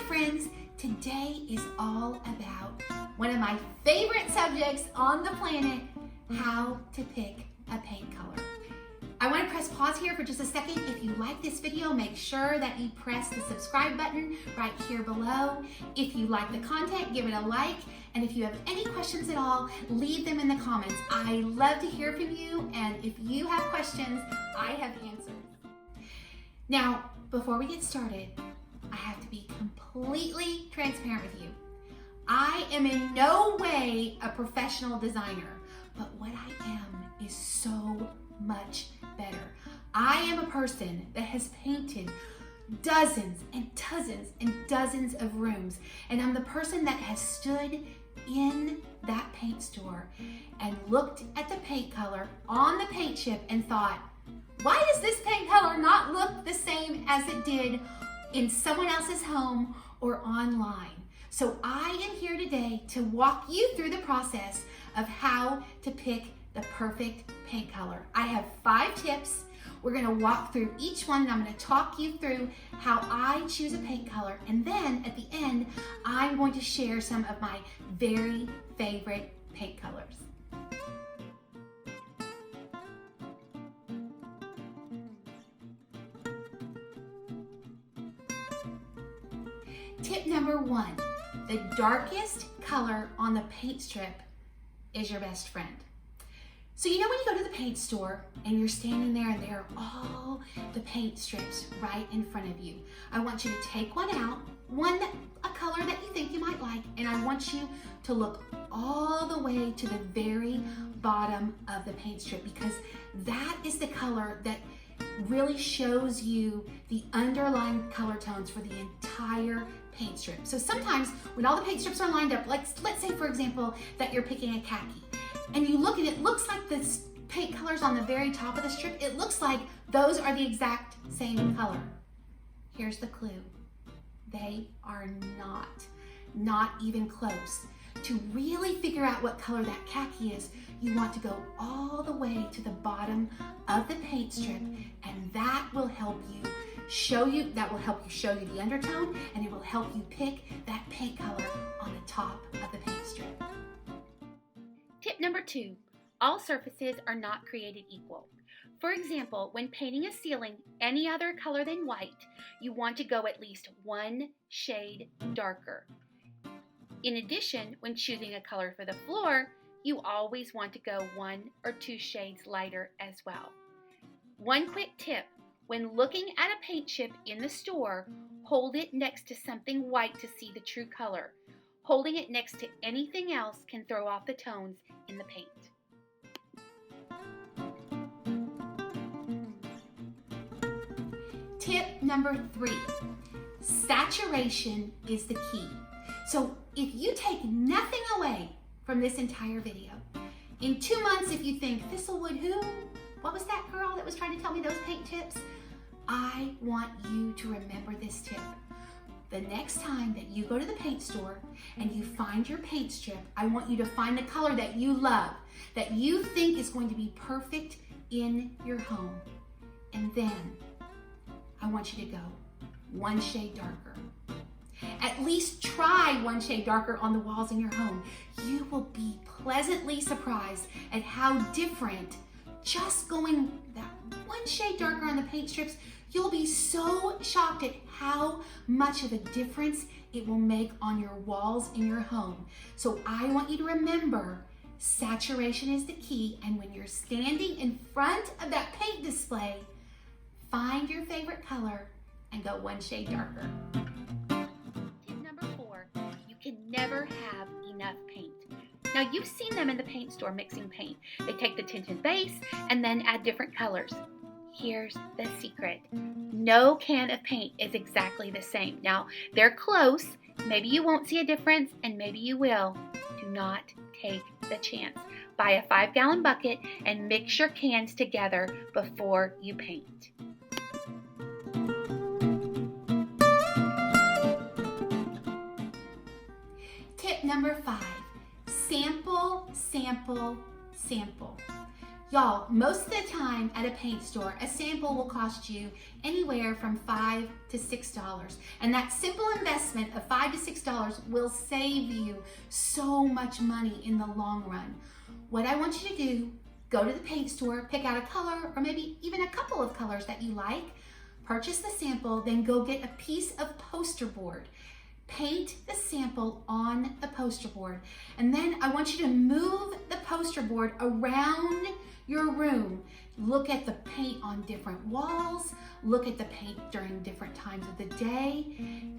friends, today is all about one of my favorite subjects on the planet, how to pick a paint color. I want to press pause here for just a second. If you like this video, make sure that you press the subscribe button right here below. If you like the content, give it a like. And if you have any questions at all, leave them in the comments. I love to hear from you, and if you have questions, I have answers. Now, before we get started, I have to be completely transparent with you. I am in no way a professional designer, but what I am is so much better. I am a person that has painted dozens and dozens and dozens of rooms, and I'm the person that has stood in that paint store and looked at the paint color on the paint chip and thought, why does this paint color not look the same as it did in someone else's home or online? So I am here today to walk you through the process of how to pick the perfect paint color. I have 5 tips. We're going to walk through each one, and I'm going to talk you through how I choose a paint color. And then at the end, I'm going to share some of my very favorite paint colors. Tip number 1, the darkest color on the paint strip is your best friend. So you know when you go to the paint store and you're standing there and there are all the paint strips right in front of you. I want you to take one out, a color that you think you might like, and I want you to look all the way to the very bottom of the paint strip, because that is the color that really shows you the underlying color tones for the entire paint strip. So sometimes when all the paint strips are lined up, like let's say for example that you're picking a khaki, and you look and it looks like the paint colors on the very top of the strip, it looks like those are the exact same color. Here's the clue. They are not even close. To really figure out what color that khaki is, you want to go all the way to the bottom of the paint strip, and that will help you show you the undertone, and it will help you pick that paint color on the top of the paint strip. Tip number 2, all surfaces are not created equal. For example, when painting a ceiling any other color than white, you want to go at least 1 shade darker. In addition, when choosing a color for the floor, you always want to go 1 or 2 shades lighter as well. One quick tip, when looking at a paint chip in the store, hold it next to something white to see the true color. Holding it next to anything else can throw off the tones in the paint. Tip number 3, saturation is the key. So if you take nothing away from this entire video, in 2 months if you think, Thistlewood who? What was that girl that was trying to tell me those paint tips? I want you to remember this tip. The next time that you go to the paint store and you find your paint strip, I want you to find the color that you love, that you think is going to be perfect in your home. And then I want you to go 1 shade darker. At least try 1 shade darker on the walls in your home. You will be pleasantly surprised at how different just going that 1 shade darker on the paint strips. You'll be so shocked at how much of a difference it will make on your walls in your home. So I want you to remember, saturation is the key, and when you're standing in front of that paint display, find your favorite color and go 1 shade darker. Tip number 4, you can never have enough paint. Now you've seen them in the paint store mixing paint. They take the tinted base and then add different colors. Here's the secret. No can of paint is exactly the same. Now, they're close. Maybe you won't see a difference, and maybe you will. Do not take the chance. Buy a 5-gallon bucket and mix your cans together before you paint. Tip number 5, sample, sample, sample. Y'all, most of the time at a paint store, a sample will cost you anywhere from $5 to $6. And that simple investment of $5 to $6 will save you so much money in the long run. What I want you to do, go to the paint store, pick out a color or maybe even a couple of colors that you like, purchase the sample, then go get a piece of poster board. Paint the sample on the poster board. And then I want you to move the poster board around your room. Look at the paint on different walls, look at the paint during different times of the day,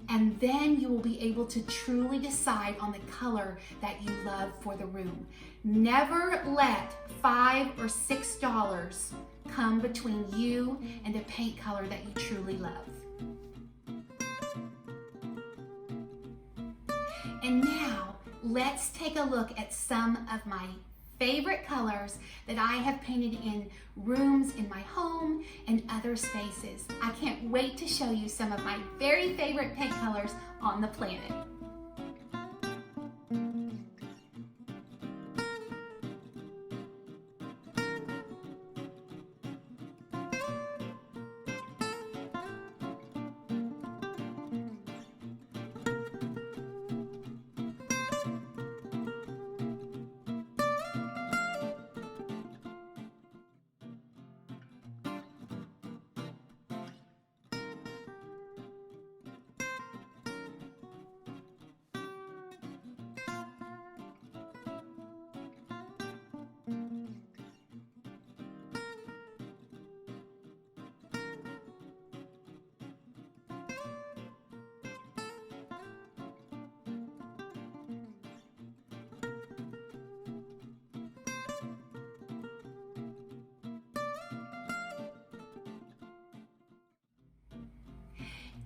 and then you will be able to truly decide on the color that you love for the room. Never let $5 or $6 come between you and a paint color that you truly love. And now let's take a look at some of my favorite colors that I have painted in rooms in my home and other spaces. I can't wait to show you some of my very favorite paint colors on the planet.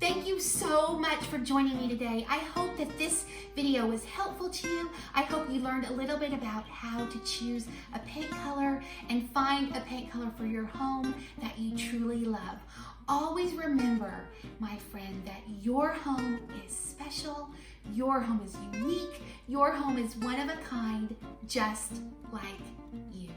Thank you so much for joining me today. I hope that this video was helpful to you. I hope you learned a little bit about how to choose a paint color and find a paint color for your home that you truly love. Always remember, my friend, that your home is special, your home is unique, your home is one of a kind, just like you.